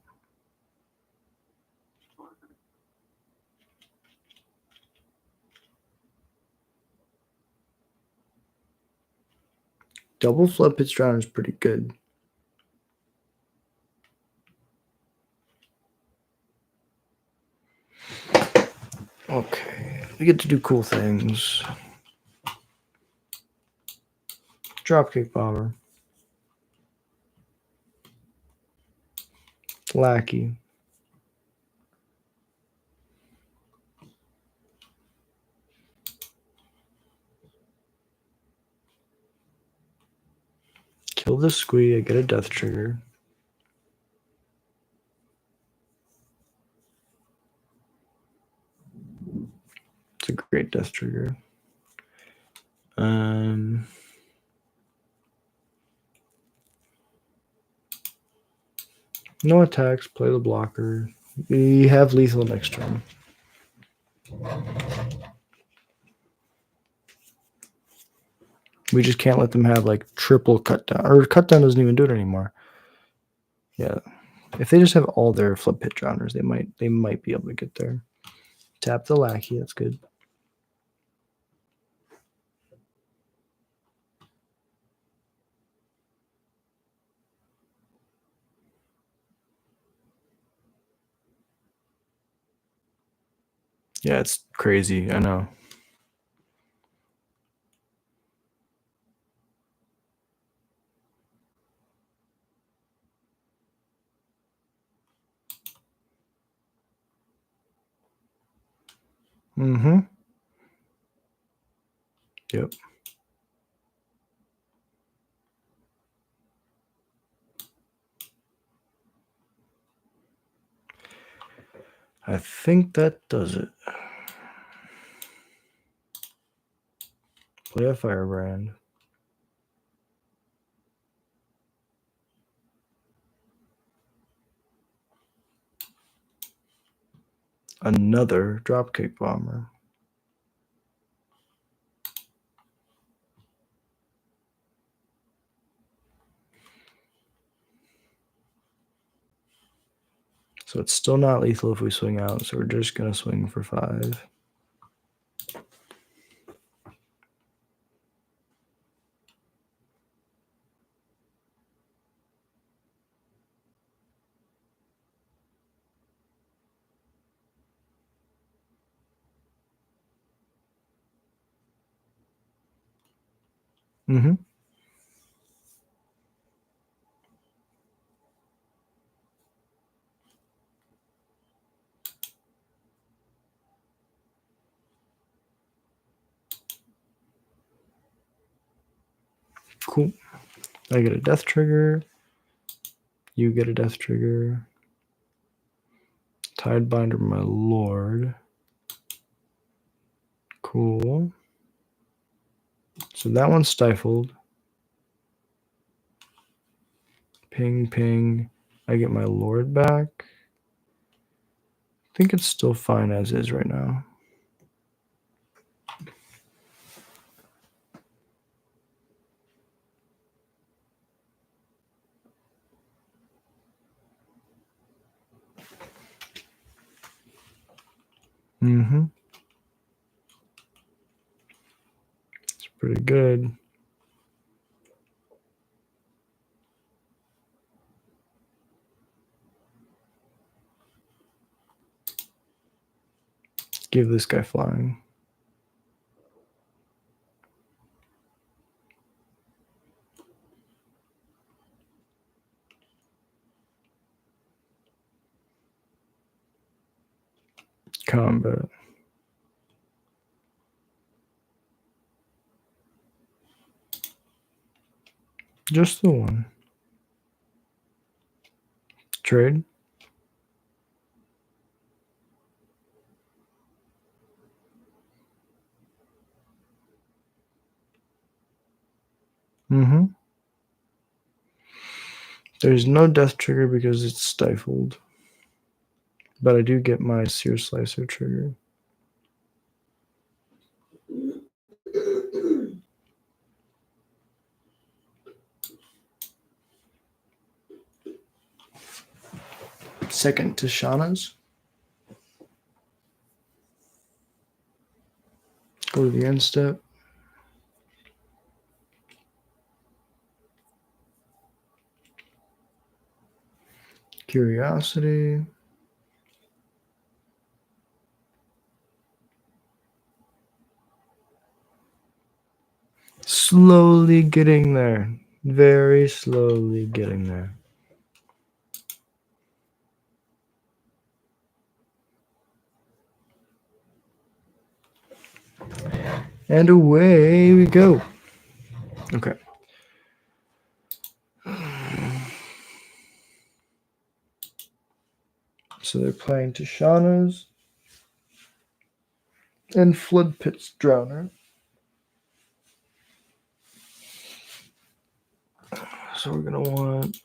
Double flood pitch drown is pretty good. Okay. We get to do cool things. Dropkick bomber. Lackey. Kill the squee. I get a death trigger. It's a great death trigger. No attacks. Play the blocker. We have lethal next turn. We just can't let them have like triple cut down. Or cut down doesn't even do it anymore. Yeah. If they just have all their flip pit drowners, they might be able to get there. Tap the lackey, that's good. Yeah, it's crazy. I know. Mm-hmm. Yep. I think that does it. Play a firebrand. another dropkick bomber. So it's still not lethal if we swing out, so we're just going to swing for 5. Mm-hmm. Cool. I get a death trigger. You get a death trigger. Tidebinder, my lord. Cool. So that one's stifled. Ping, ping. I get my lord back. I think it's still fine as is right now. Mm-hmm. It's pretty good. Give this guy flying. Combat. Just the one. Trade. Mm-hmm. There's no death trigger because it's stifled. But I do get my Sear Slicer trigger. Second to Shauna's. Go to the end step. Curiosity. Slowly getting there. Very slowly getting there. And away we go. Okay. So they're playing Tishana's and Flood Pit's Drowner. So we're going to want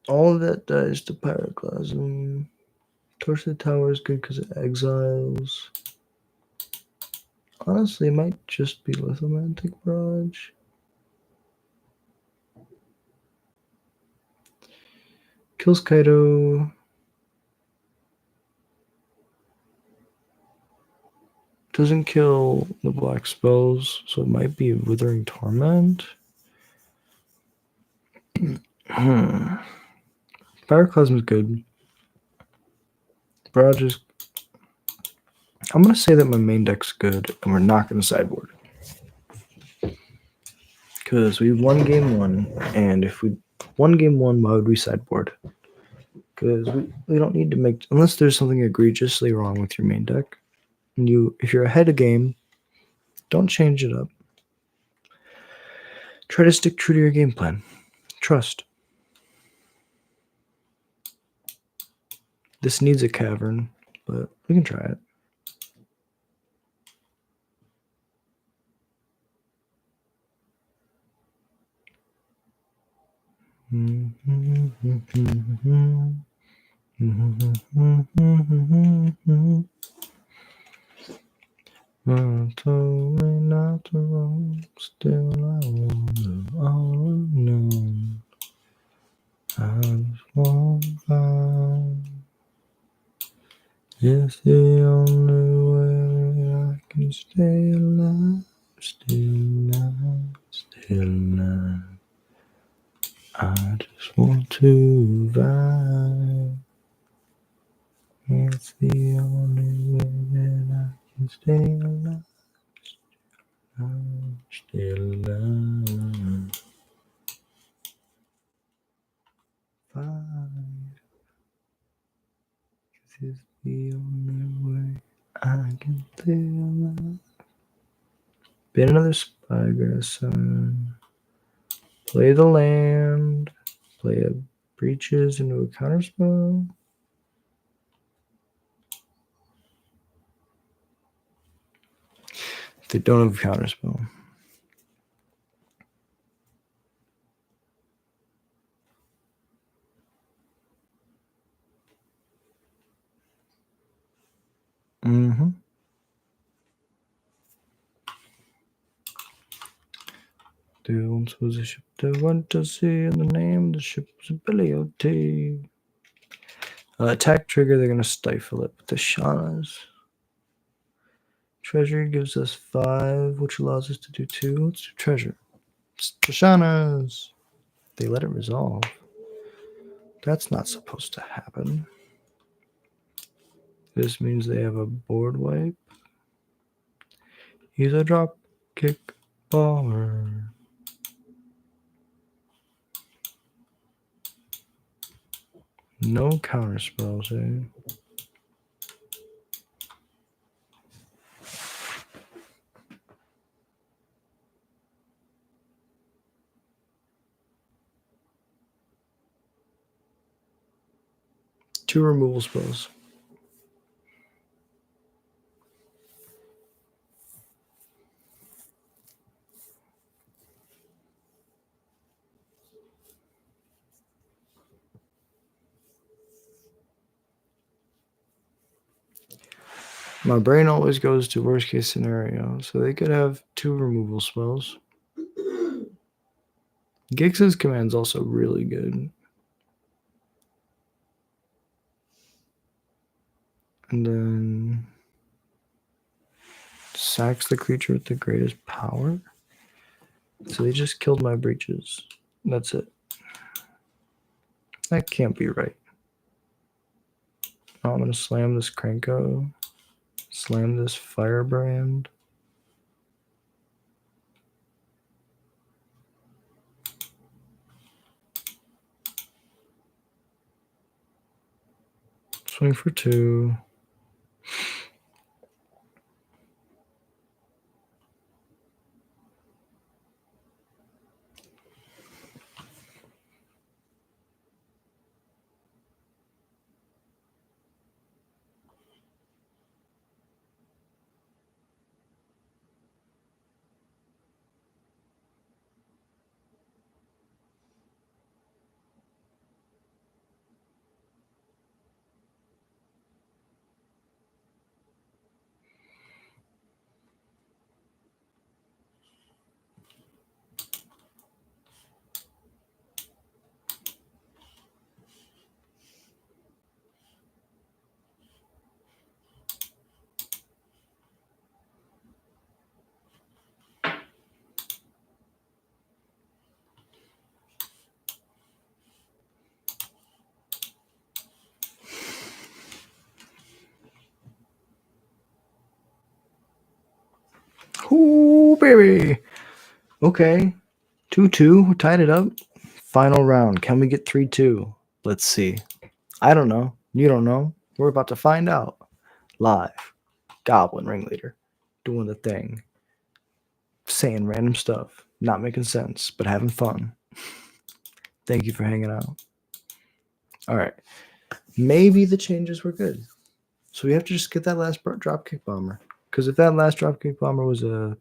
all of that dies to Pyroclasm. Torch the Tower is good because it exiles. Honestly, it might just be Lithomantic Barrage. Kills Kaido. Doesn't kill the black spells, so it might be Withering Torment. Pyroclasm is good. Barrage is... I'm going to say that my main deck's good, and we're not going to sideboard. Because we won game 1, and if we won game 1, why would we sideboard? Because we don't need to make... Unless there's something egregiously wrong with your main deck. And if you're ahead of game, don't change it up. Try to stick true to your game plan. Trust. This needs a cavern, but we can try it. Told me not to roam, still I wander all alone. I just won't find. It's the only way I can stay alive, still alive, still alive. I just want to vibe. It's the only way that I can stay alive, still alive. Fine. 'Cause it's the only way I can stay alive. Been another spygrass sign. Play the land. Play a breaches into a counterspell. They don't have a counterspell. Mm-hmm. There once was a ship that went to sea, and the name of the ship was Billy O.T. Attack trigger, they're going to stifle it with the Shaunas. Treasure gives us 5, which allows us to do 2. Let's do treasure. It's the Shaunas. They let it resolve. That's not supposed to happen. This means they have a board wipe. He's a drop kick bomber. No counter spells, eh? Two removal spells. My brain always goes to worst case scenario, so they could have 2 removal spells. Gix's command's also really good. And then sacks the creature with the greatest power. So they just killed my breaches. That's it. That can't be right. Oh, I'm going to slam this Krenko. Slam this Firebrand. Swing for 2. Ooh, baby. Okay. 2-2. Tied it up. Final round. Can we get 3-2? Let's see. I don't know. You don't know. We're about to find out. Live. Goblin ringleader. Doing the thing. Saying random stuff. Not making sense, but having fun. Thank you for hanging out. All right. Maybe the changes were good. So we have to just get that last dropkick bomber. Because if that last dropkick bomber was a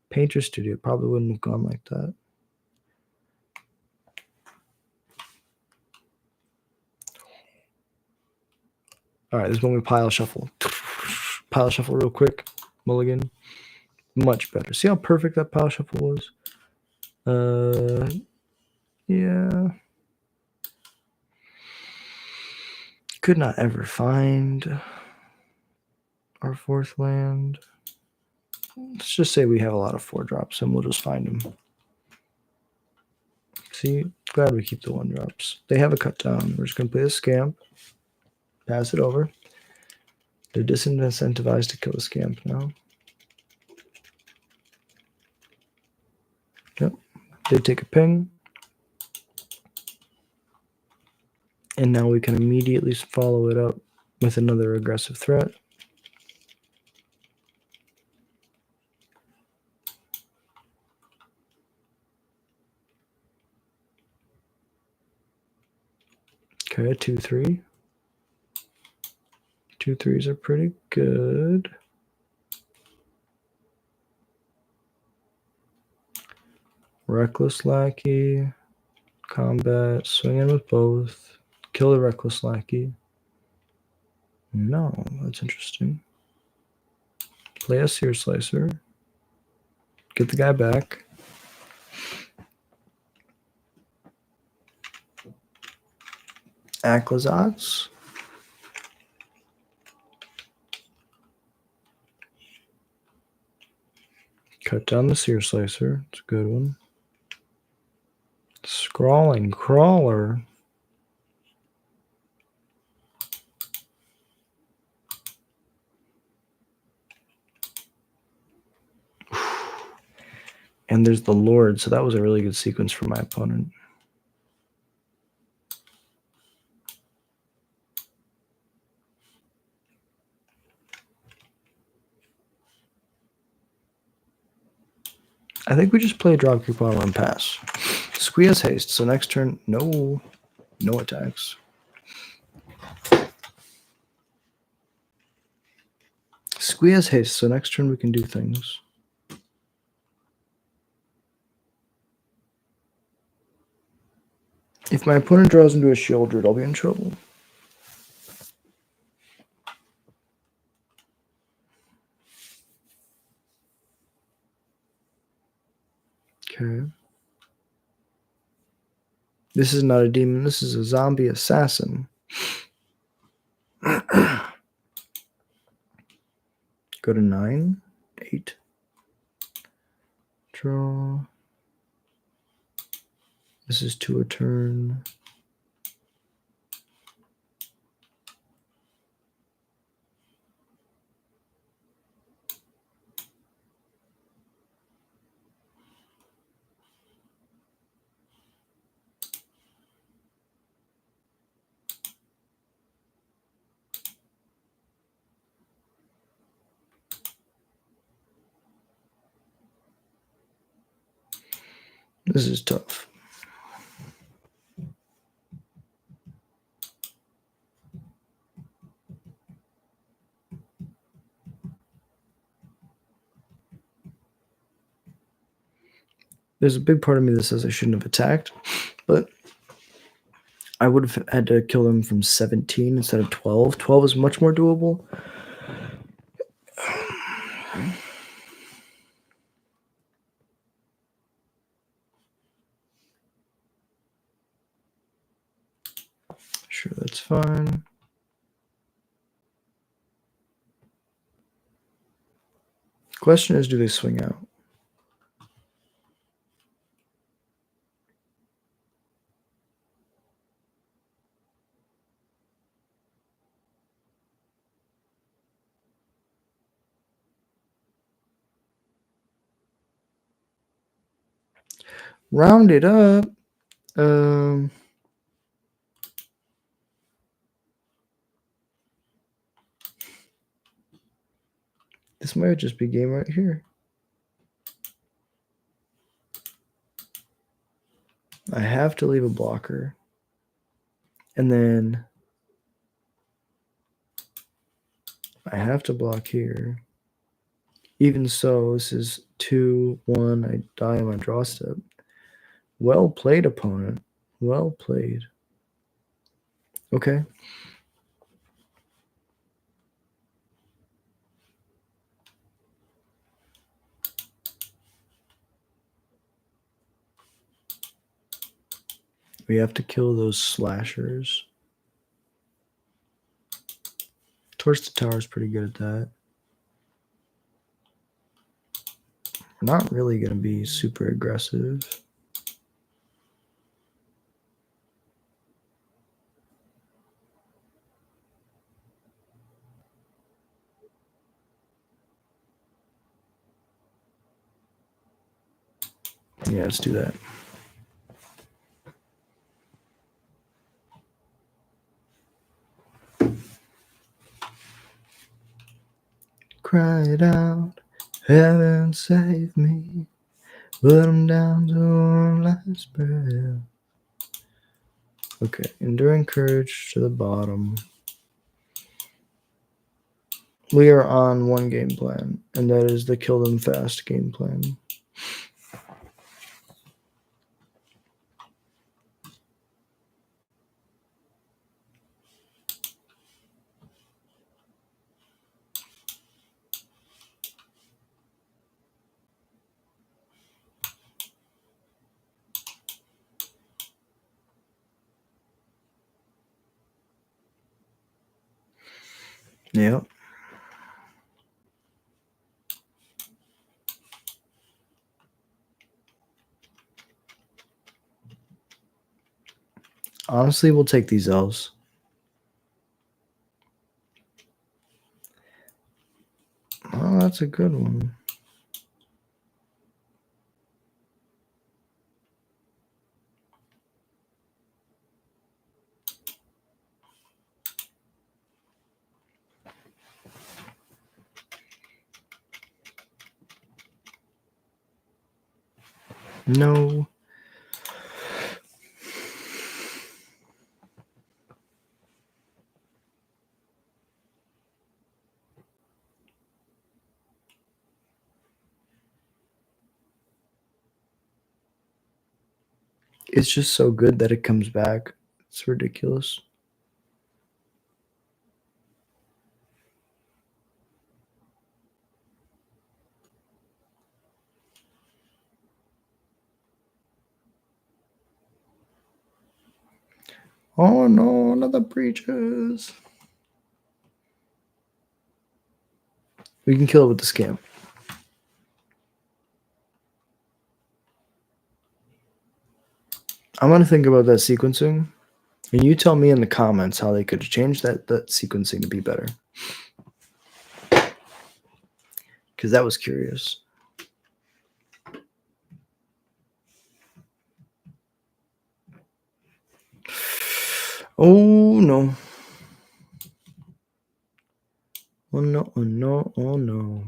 painter studio, it probably wouldn't have gone like that. All right, this is when we pile shuffle. Pile shuffle real quick. Mulligan. Much better. See how perfect that pile shuffle was? Yeah. Could not ever find our fourth land. Let's just say we have a lot of 4-drops and we'll just find them. See, glad we keep the 1-drops. They have a cut down. We're just going to play a scamp. Pass it over. They're disincentivized to kill a scamp now. Yep. They take a ping. And now we can immediately follow it up with another aggressive threat. Okay, a 2-3. 2-3s are pretty good. Reckless Lackey. Combat. Swing in with both. Kill the Reckless Lackey. No, that's interesting. Play a Sear Slicer. Get the guy back. Acklazats. Cut down the Sear Slicer. It's a good one. Scrawling Crawler. And there's the Lord, so that was a really good sequence for my opponent. I think we just play drop creep on run pass. Squee has haste, so next turn, no attacks. Squee has haste, so next turn we can do things. If my opponent draws into a Shield Druid, I'll be in trouble. Okay. This is not a demon. This is a zombie assassin. Go to 9, 8. Draw. This is 2 a turn. This is tough. There's a big part of me that says I shouldn't have attacked, but I would have had to kill him from 17 instead of 12. 12 is much more doable. Sure, that's fine. Question is, do they swing out? Round it up. This might just be game right here. I have to leave a blocker. And then I have to block here. Even so, this is 2-1. I die on my draw step. Well played, opponent. Well played. Okay. We have to kill those slashers. Torch the Tower is pretty good at that. We're not really going to be super aggressive. Yeah, let's do that. Cried out, heaven save me, put him down to one last breath. Okay, enduring courage to the bottom. We are on one game plan, and that is the kill them fast game plan. Yep. Honestly, we'll take these L's. Oh, that's a good one. No. It's just so good that it comes back. It's ridiculous. Oh no, another breaches. We can kill it with the scam. I'm gonna think about that sequencing, and you tell me in the comments how they could change that sequencing to be better. Because that was curious. Oh no. Oh no, oh no, oh no.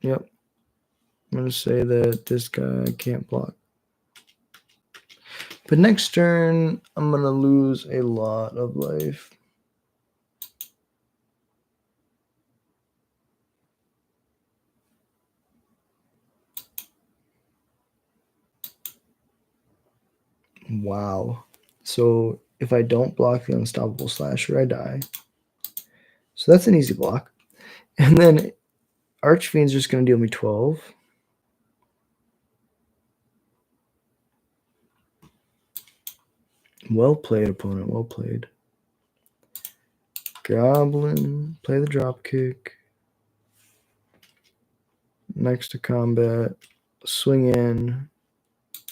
Yep. I'm going to say that this guy can't block. But next turn, I'm going to lose a lot of life. Wow. So if I don't block the Unstoppable Slasher, I die. So that's an easy block. And then Archfiend's just going to deal me 12. Well played, opponent. Well played. Goblin. Play the drop kick. Next to combat. Swing in.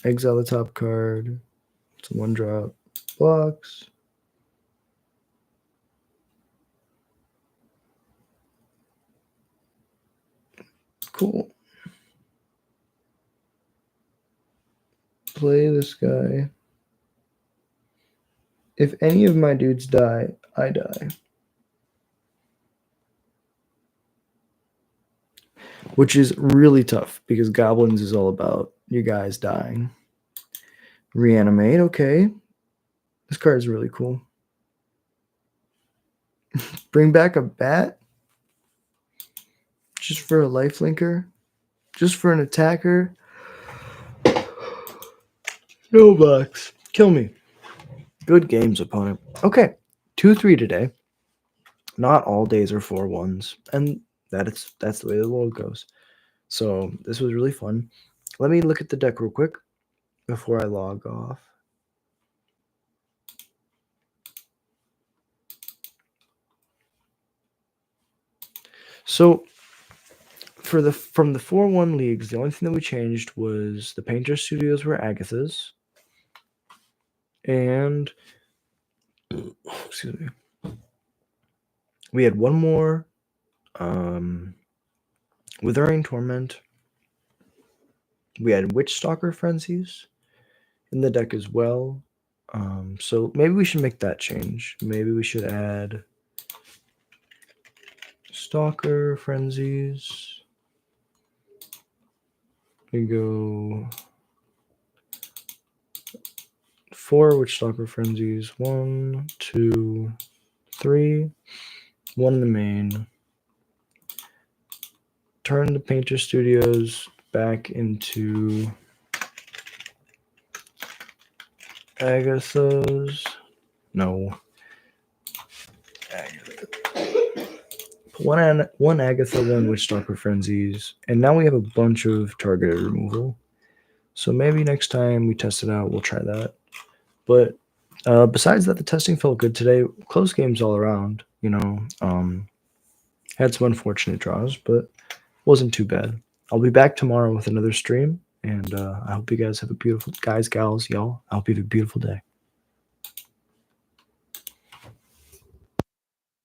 Exile the top card. It's a 1-drop. Blocks. Cool. Play this guy. If any of my dudes die, I die. Which is really tough because Goblins is all about you guys dying. Reanimate, okay. This card is really cool. Bring back a bat? Just for a lifelinker? Just for an attacker? No box. Kill me. Good games, opponent. Okay. 2-3 today. Not all days are 4-1s. And that's the way the world goes. So this was really fun. let me look at the deck real quick before I log off. So from the 4-1 leagues, the only thing that we changed was the Painter Studios were Agatha's, and excuse me, we had one more Withering Torment. We had Witchstalker Frenzies in the deck as well. So maybe we should make that change. Maybe we should add Stalker Frenzies. We go 4 Witchstalker Frenzies. 1, 2, 3. 1 in the main. Turn the Painter Studios back into Agatha's. No. One Agatha, 1 Witchstalker Frenzies, and now we have a bunch of targeted removal. So maybe next time we test it out, we'll try that. But besides that, the testing felt good today. Close games all around, had some unfortunate draws, but wasn't too bad. I'll be back tomorrow with another stream, and I hope you guys have a beautiful, guys, gals, y'all, I hope you have a beautiful day.